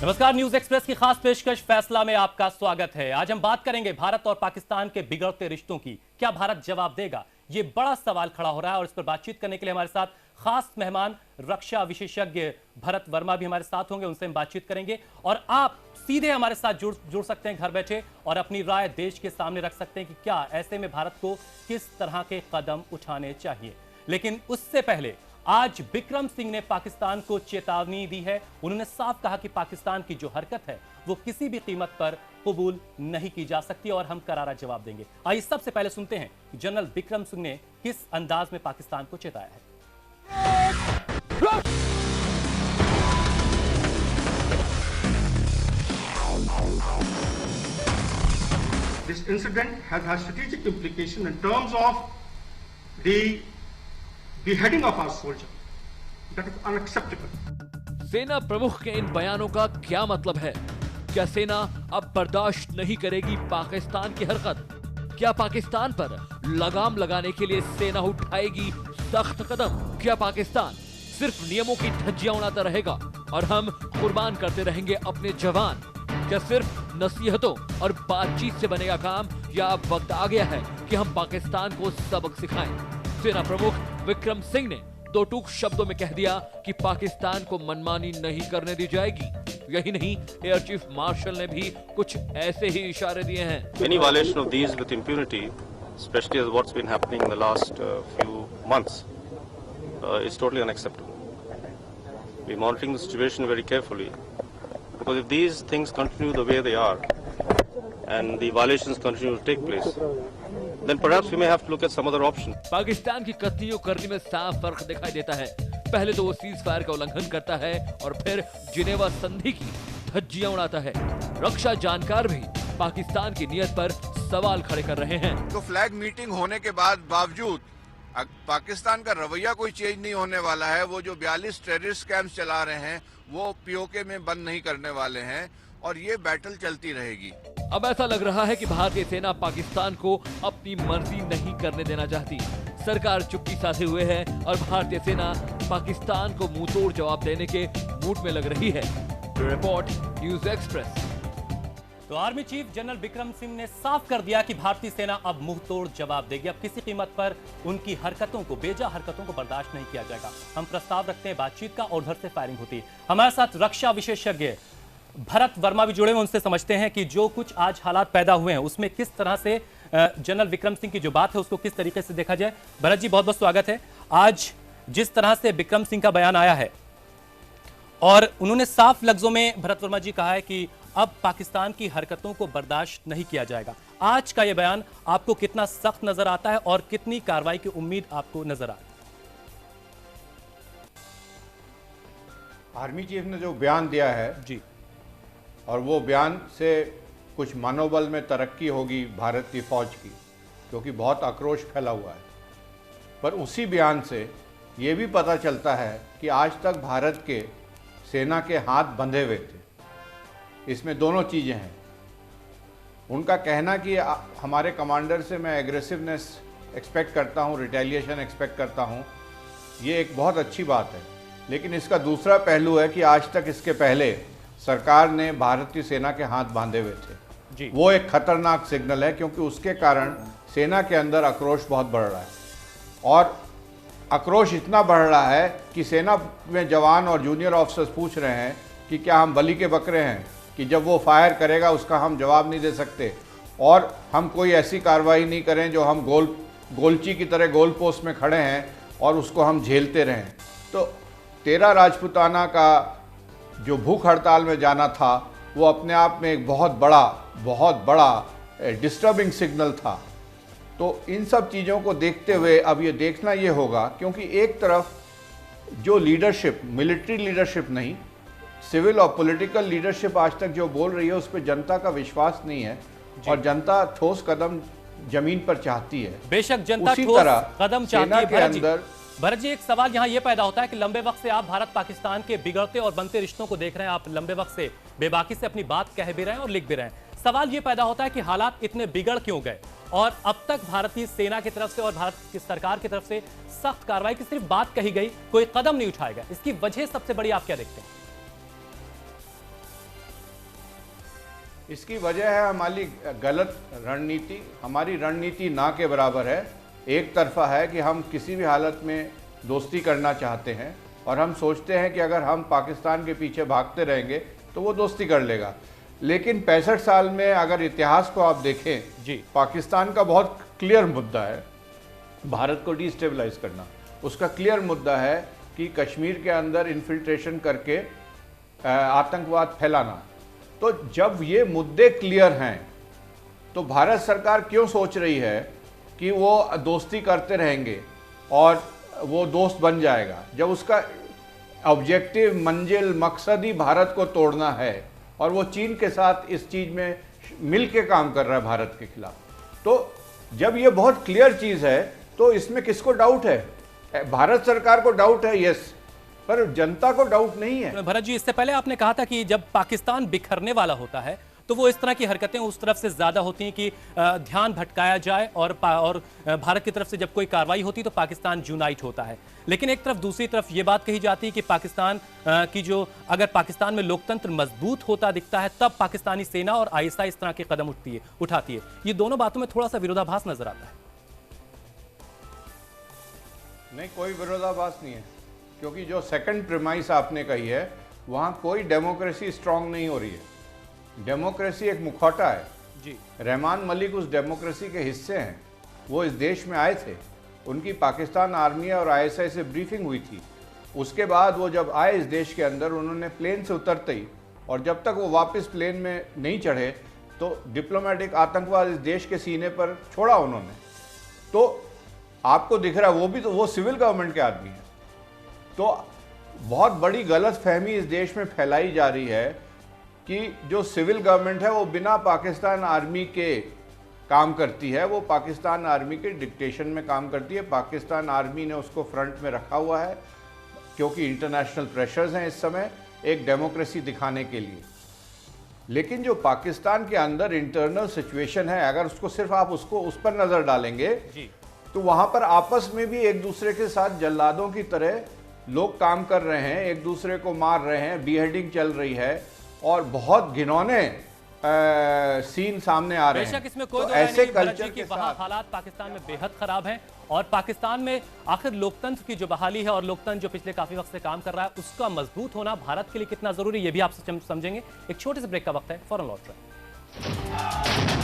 नमस्कार, news express की खास पेशकश फैसला में आपका स्वागत है। आज हम बात करेंगे भारत और पाकिस्तान के बिगड़ते रिश्तों की। क्या भारत जवाब देगा? ये बड़ा सवाल खड़ा हो रहा है और इस पर बातचीत करने के लिए हमारे साथ खास मेहमान रक्षा विशेषज्ञ भरत वर्मा भी हमारे साथ होंगे। उनसे हम बातचीत करेंगे और आप सीधे हमारे साथ जुड़ सकते हैं घर बैठे और अपनी राय देश के सामने रख सकते हैं कि क्या ऐसे में भारत को किस तरह के कदम उठाने चाहिए। लेकिन उससे पहले आज बिक्रम सिंह ने पाकिस्तान को चेतावनी दी है। उन्होंने साफ कहा कि पाकिस्तान की जो हरकत है वो किसी भी कीमत पर कबूल नहीं की जा सकती और हम करारा जवाब देंगे। आइए सबसे पहले सुनते हैं कि जनरल बिक्रम सिंह ने किस अंदाज में पाकिस्तान को चेताया है। This incident has had strategic implication in terms of the beheading of our soldier. That is unacceptable. सेना प्रमुख के इन बयानों का क्या मतलब है? क्या सेना अब बर्दाश्त नहीं करेगी पाकिस्तान की हरकत? क्या पाकिस्तान पर लगाम लगाने के लिए सेना उठाएगी सख्त कदम? क्या पाकिस्तान सिर्फ नियमों की धज्जियां उड़ाता रहेगा और हम कुर्बान करते रहेंगे अपने जवान? क्या सिर्फ नसीहतों और बातचीत से बनेगा काम, या अब वक्त आ गया है कि हम पाकिस्तान को सबक सिखाएं? सेना प्रमुख बिक्रम सिंह ने दो टूक शब्दों में कह दिया कि पाकिस्तान को मनमानी नहीं करने दी जाएगी। यही नहीं, एयर चीफ मार्शल ने भी कुछ ऐसे ही इशारे दिए हैं। Any violation of these with impunity, especially as what's been happening in the last few months, is totally unacceptable. We're monitoring the situation very carefully, because if these things continue the way they are, and the violations continue to take place, then perhaps we may have to look at some other option. Pakistan की कथनियों करनी में साफ फर्क दिखाई देता है। पहले तो वो सीज फायर का उल्लंघन करता है और फिर जिनेवा संधि की धज्जियां उड़ाता है। रक्षा जानकार भी पाकिस्तान की नीयत पर सवाल खड़े कर रहे हैं। तो फ्लैग मीटिंग होने के बावजूद पाकिस्तान का रवैया कोई चेंज नहीं होने वाला है। वो जो 42 टेररिस्ट कैंप्स चला रहे हैं वो पीओके में बंद नहीं करने वाले हैं और ये बैटल चलती रहेगी। अब ऐसा लग रहा है कि भारतीय सेना पाकिस्तान को अपनी मर्जी नहीं करने देना चाहती। सरकार चुप्पी साधे हुए है और भारतीय सेना पाकिस्तान को मुंहतोड़ जवाब देने के मूड में लग रही है। Report news express. तो army chief general Bikram Singh ने साफ कर दिया कि भारतीय सेना अब मुंहतोड़ जवाब देगी। अब किसी कीमत पर उनकी हरकतों को, बेजा हरकतों को बर्दाश्त नहीं किया जाएगा। हम प्रस्ताव रखते हैं बातचीत का और उधर से फायरिंग होती है। हमारे साथ रक्षा विशेषज्ञ भरत वर्मा भी जुड़े हुए, उनसे समझते हैं कि जो कुछ आज हालात पैदा हुए हैं उसमें किस तरह से जनरल बिक्रम सिंह की जो बात है उसको किस तरीके से देखा जाए। भरत जी, बहुत बहुत स्वागत है। आज जिस तरह से बिक्रम सिंह का बयान आया है और उन्होंने साफ लफ्जों में, भरत वर्मा जी, कहा है कि अब पाकिस्तान की हरकतों को बर्दाश्त नहीं किया जाएगा। आज का यह बयान आपको कितना सख्त नजर आता है और कितनी कार्रवाई की उम्मीद आपको नजर आ रही है? आर्मी चीफ ने जो बयान दिया है जी, और वो बयान से कुछ मनोबल में तरक्की होगी भारत की फौज की, क्योंकि बहुत आक्रोश फैला हुआ है। पर उसी बयान से ये भी पता चलता है कि आज तक भारत के सेना के हाथ बंधे हुए थे। इसमें दोनों चीज़ें हैं। उनका कहना कि हमारे कमांडर से मैं एग्रेसिवनेस एक्सपेक्ट करता हूँ, रिटेलिएशन एक्सपेक्ट करता हूँ, ये एक बहुत अच्छी बात है। लेकिन इसका दूसरा पहलू है कि आज तक इसके पहले सरकार ने भारत की सेना के हाथ बांधे हुए थे जी। वो एक खतरनाक सिग्नल है, क्योंकि उसके कारण सेना के अंदर आक्रोश बहुत बढ़ रहा है और आक्रोश इतना बढ़ रहा है कि सेना में जवान और जूनियर ऑफिसर्स पूछ रहे हैं कि क्या हम बलि के बकरे हैं कि जब वो फायर करेगा उसका हम जवाब नहीं दे सकते और हम कोई ऐसी कार्रवाई नहीं करें जो हम गोलची की तरह गोल पोस्ट में खड़े हैं और उसको हम झेलते रहें। तो 13 राजपूताना का जो भूख हड़ताल में जाना था वो अपने आप में एक बहुत बड़ा डिस्टर्बिंग सिग्नल था। तो इन सब चीज़ों को देखते हुए अब ये देखना ये होगा, क्योंकि एक तरफ जो लीडरशिप, मिलिट्री लीडरशिप नहीं, सिविल और पॉलिटिकल लीडरशिप आज तक जो बोल रही है उस पर जनता का विश्वास नहीं है और जनता ठोस कदम जमीन पर चाहती है। बेशक जनता उसी ठोस तरह कदम चाहती है। के अंदर भरत जी, एक सवाल यहाँ ये पैदा होता है कि लंबे वक्त से आप भारत पाकिस्तान के बिगड़ते और बनते रिश्तों को देख रहे हैं। आप लंबे वक्त से बेबाकी से अपनी बात कह भी रहे हैं और लिख भी रहे हैं। सवाल ये पैदा होता है कि हालात इतने बिगड़ क्यों गए और अब तक भारतीय सेना की तरफ से और भारत की सरकार की तरफ से सख्त कार्रवाई की सिर्फ बात कही गई, कोई कदम नहीं उठाया गया। इसकी वजह सबसे बड़ी आप क्या देखते हैं? इसकी वजह है हमारी गलत रणनीति। हमारी रणनीति ना के बराबर है, एक तरफा है कि हम किसी भी हालत में दोस्ती करना चाहते हैं और हम सोचते हैं कि अगर हम पाकिस्तान के पीछे भागते रहेंगे तो वो दोस्ती कर लेगा। लेकिन 65 साल में अगर इतिहास को आप देखें जी, पाकिस्तान का बहुत क्लियर मुद्दा है भारत को डिस्टेबलाइज करना। उसका क्लियर मुद्दा है कि कश्मीर के अंदर इन्फिल्ट्रेशन करके आतंकवाद फैलाना। तो जब ये मुद्दे क्लियर हैं तो भारत सरकार क्यों सोच रही है कि वो दोस्ती करते रहेंगे और वो दोस्त बन जाएगा, जब उसका ऑब्जेक्टिव मंजिल मकसद ही भारत को तोड़ना है और वो चीन के साथ इस चीज़ में मिल के काम कर रहा है भारत के खिलाफ। तो जब ये बहुत क्लियर चीज़ है तो इसमें किसको डाउट है? भारत सरकार को डाउट है, यस, पर जनता को डाउट नहीं है। भरत जी, इससे पहले आपने कहा था कि जब पाकिस्तान बिखरने वाला होता है तो वो इस तरह की हरकतें उस तरफ से ज्यादा होती हैं कि ध्यान भटकाया जाए और भारत की तरफ से जब कोई कार्रवाई होती है तो पाकिस्तान यूनाइट होता है। लेकिन एक तरफ दूसरी तरफ ये बात कही जाती है कि पाकिस्तान की जो अगर पाकिस्तान में लोकतंत्र मजबूत होता दिखता है तब पाकिस्तानी सेना और आईएसआई इस तरह के कदम उठाती है। ये दोनों बातों में थोड़ा सा विरोधाभास नजर आता है। नहीं, कोई विरोधाभास नहीं है, क्योंकि जो सेकंड प्रीमाइस आपने कही है वहाँ कोई डेमोक्रेसी स्ट्रांग नहीं हो रही है। डेमोक्रेसी एक मुखौटा है जी। रहमान मलिक उस डेमोक्रेसी के हिस्से हैं। वो इस देश में आए थे, उनकी पाकिस्तान आर्मी और आईएसआई से ब्रीफिंग हुई थी। उसके बाद वो जब आए इस देश के अंदर, उन्होंने प्लेन से उतरते ही और जब तक वो वापस प्लेन में नहीं चढ़े तो डिप्लोमेटिक आतंकवाद इस देश के सीने पर छोड़ा उन्होंने। तो आपको दिख रहा है वो भी तो वो सिविल गवर्नमेंट के आदमी हैं। तो बहुत बड़ी गलत फहमी इस देश में फैलाई जा रही है कि जो सिविल गवर्नमेंट है वो बिना पाकिस्तान आर्मी के काम करती है, वो पाकिस्तान आर्मी के डिक्टेशन में काम करती है। पाकिस्तान आर्मी ने उसको फ्रंट में रखा हुआ है क्योंकि इंटरनेशनल प्रेशर्स हैं इस समय एक डेमोक्रेसी दिखाने के लिए। लेकिन जो पाकिस्तान के अंदर इंटरनल सिचुएशन है, अगर उसको सिर्फ आप उस पर नज़र डालेंगे जी, तो वहाँ पर आपस में भी एक दूसरे के साथ जल्लादों की तरह लोग काम कर रहे हैं, एक दूसरे को मार रहे हैं, बीहेडिंग चल रही है और बहुत घिनौने सीन सामने आ रहे हैं। बेशक इसमें कोई तो दो राय ऐसे नहीं भरत जी कल्चर कि के वहाँ साथ हालात पाकिस्तान में बेहद खराब हैं और पाकिस्तान में आखिर लोकतंत्र की जो बहाली है और लोकतंत्र जो पिछले काफी वक्त से काम कर रहा है उसका मजबूत होना भारत के लिए कितना जरूरी है ये भी आपसे समझेंगे। एक छोटे से ब्रेक का वक्त है, फौरन लौट रहे हैं।